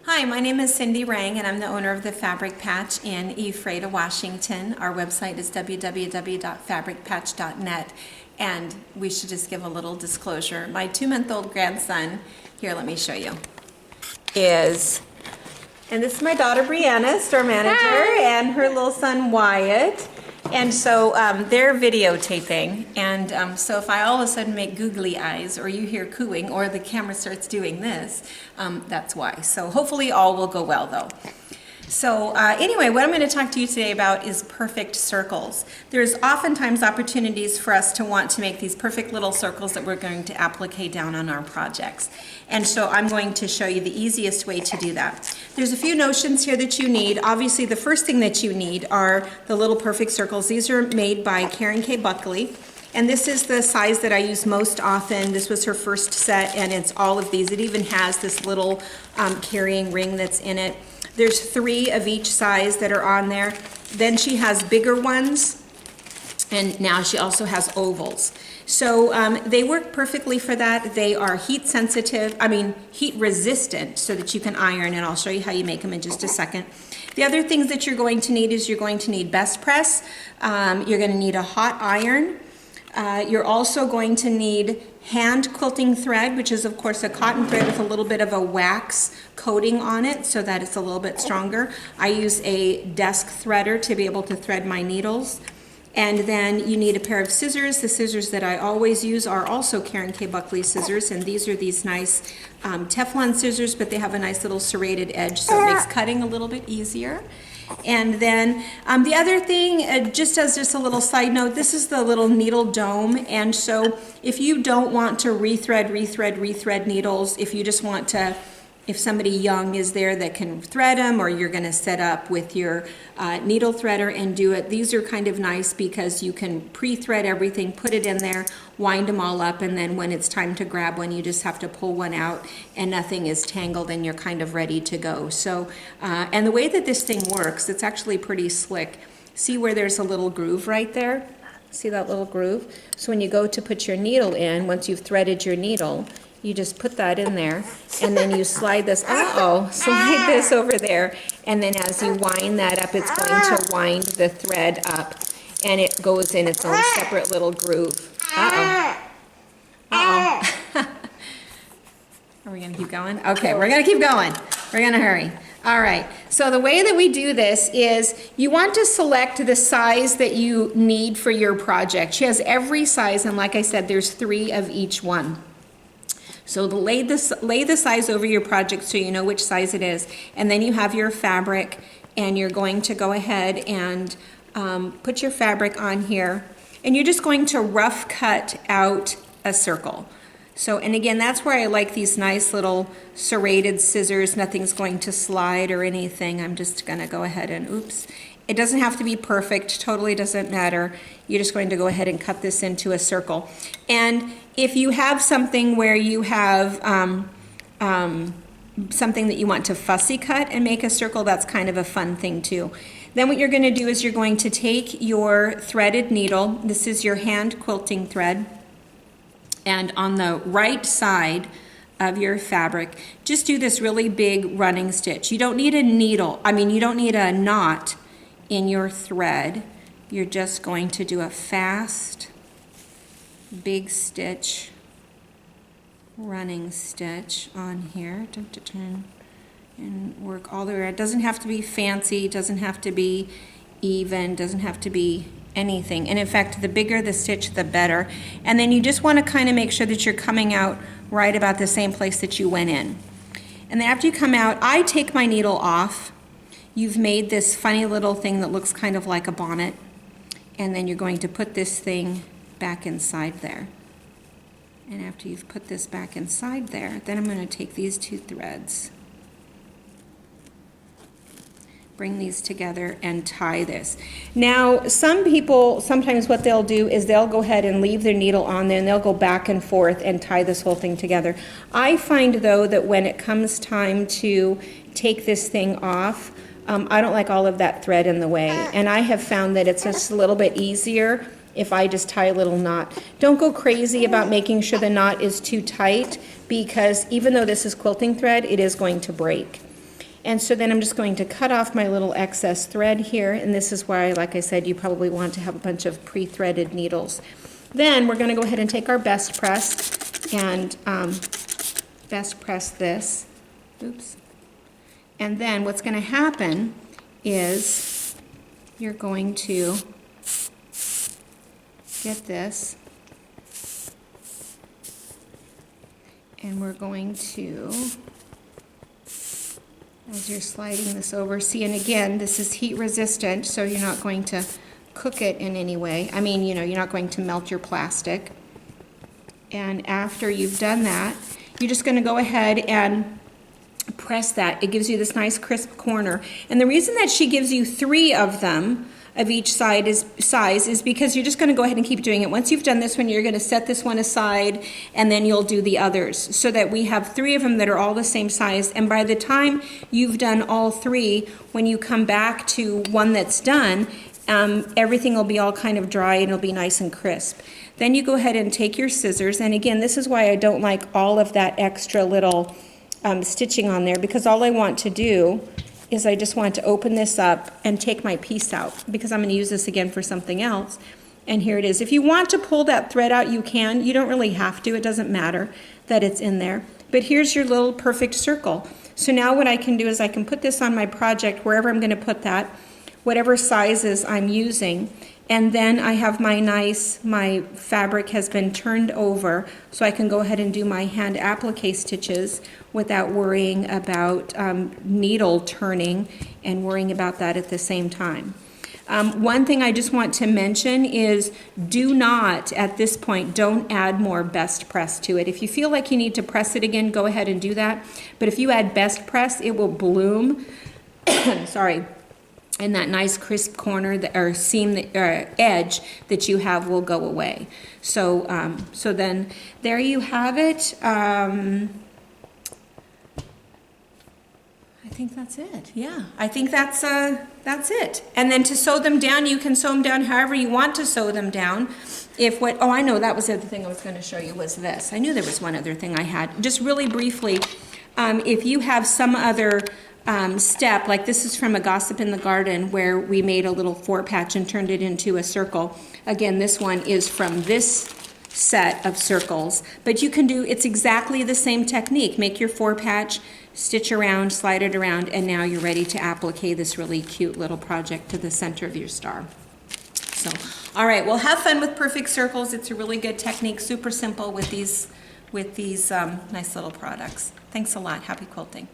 Hi, my name is Cindy Rang and I'm the owner of the Fabric Patch in Ephrata, Washington. Our website is www.fabricpatch.net, and we should just give a little disclosure. My 2-month-old grandson, here let me show you, and this is my daughter Brianna, store manager, and her little son Wyatt. And so they're videotaping, and so if I all of a sudden make googly eyes, or you hear cooing, or the camera starts doing this, that's why. So hopefully all will go well though. So anyway, what I'm going to talk to you today about is perfect circles. There's oftentimes opportunities for us to want to make these perfect little circles that we're going to applique down on our projects. And so I'm going to show you the easiest way to do that. There's a few notions here that you need. Obviously, the first thing that you need are the little perfect circles. These are made by Karen K. Buckley. And this is the size that I use most often. This was her first set, and it's all of these. It even has this little carrying ring that's in it. There's 3 of each size that are on there. Then she has bigger ones, and now she also has ovals. So they work perfectly for that. They are heat resistant, so that you can iron, and I'll show you how you make them in just a second. The other things that you're going to need is you're going to need best press. You're going to need a hot iron. You're also going to need hand quilting thread, which is of course a cotton thread with a little bit of a wax coating on it so that it's a little bit stronger. I use a desk threader to be able to thread my needles. And then you need a pair of scissors. The scissors that I always use are also Karen K. Buckley scissors, and these are these nice Teflon scissors, but they have a nice little serrated edge, so it makes cutting a little bit easier. And then the other thing, just as a little side note, this is the little needle dome, and so if you don't want to rethread needles, if you just want to, if somebody young is there that can thread them, or you're going to set up with your needle threader and do it, these are kind of nice because you can pre-thread everything, put it in there, wind them all up, and then when it's time to grab one, you just have to pull one out and nothing is tangled and you're kind of ready to go. So, and the way that this thing works, it's actually pretty slick. See where there's a little groove right there? See that little groove? So when you go to put your needle in, once you've threaded your needle, you just put that in there, and then you slide this, slide this over there, and then as you wind that up, it's going to wind the thread up, and it goes in its own separate little groove. Are we going to keep going? Okay, we're going to keep going. We're going to hurry. All right, so the way that we do this is you want to select the size that you need for your project. She has every size, and like I said, there's 3 of each one. So lay the size over your project so you know which size it is, and then you have your fabric, and you're going to go ahead and put your fabric on here, and you're just going to rough cut out a circle. So, and again, that's where I like these nice little serrated scissors. Nothing's going to slide or anything. I'm just going to go ahead and, oops. It doesn't have to be perfect, totally doesn't matter. You're just going to go ahead and cut this into a circle. And if you have something where you have something that you want to fussy cut and make a circle, that's kind of a fun thing too. Then what you're going to do is you're going to take your threaded needle, this is your hand quilting thread, and on the right side of your fabric, just do this really big running stitch. You don't need a needle, you don't need a knot in your thread. You're just going to do a fast big stitch, running stitch on here, and work all the way around. It doesn't have to be fancy, it doesn't have to be even, doesn't have to be anything. And in fact, the bigger the stitch, the better. And then you just want to kind of make sure that you're coming out right about the same place that you went in. And then after you come out, I take my needle off. You've made this funny little thing that looks kind of like a bonnet, and then you're going to put this thing back inside there. And after you've put this back inside there, then I'm going to take these 2 threads, bring these together, and tie this. Now, some people, sometimes what they'll do is they'll go ahead and leave their needle on there, and they'll go back and forth and tie this whole thing together. I find, though, that when it comes time to take this thing off, I don't like all of that thread in the way, and I have found that it's just a little bit easier if I just tie a little knot. Don't go crazy about making sure the knot is too tight, because even though this is quilting thread, it is going to break. And so then I'm just going to cut off my little excess thread here, and this is why, like I said, you probably want to have a bunch of pre-threaded needles. Then we're going to go ahead and take our best press and best press this. Oops. And then what's going to happen is you're going to get this, and we're going to, as you're sliding this over, see, and again, this is heat resistant, so you're not going to cook it in any way. I mean, you know, you're not going to melt your plastic. And after you've done that, you're just going to go ahead and press that. It gives you this nice crisp corner. And the reason that she gives you 3 of them of each size is because you're just going to go ahead and keep doing it. Once you've done this one, you're going to set this one aside, and then you'll do the others, so that we have 3 of them that are all the same size. And by the time you've done all 3, when you come back to one that's done, everything will be all kind of dry and it'll be nice and crisp. Then you go ahead and take your scissors, and again, this is why I don't like all of that extra little stitching on there, because all I want to do is I just want to open this up and take my piece out, because I'm going to use this again for something else. And here it is. If you want to pull that thread out, you can. You don't really have to. It doesn't matter that it's in there. But here's your little perfect circle. So now what I can do is I can put this on my project, wherever I'm going to put that, whatever sizes I'm using. And then I have my fabric has been turned over, so I can go ahead and do my hand applique stitches without worrying about needle turning and worrying about that at the same time. One thing I just want to mention is do not, at this point, don't add more best press to it. If you feel like you need to press it again, go ahead and do that. But if you add best press, it will bloom. Sorry. And that nice crisp corner or seam or edge that you have will go away. So so then there you have it. I think that's it. Yeah, I think that's it. And then to sew them down, you can sew them down however you want to sew them down. Oh, I know, that was the other thing I was going to show you was this. I knew there was one other thing I had. Just really briefly, if you have some other step, like this is from A Gossip in the Garden, where we made a little 4-patch and turned it into a circle. Again, this one is from this set of circles, but you can do, it's exactly the same technique. Make your 4-patch, stitch around, slide it around, and now you're ready to applique this really cute little project to the center of your star. So, all right, well, have fun with perfect circles. It's a really good technique, super simple with these nice little products. Thanks a lot. Happy quilting.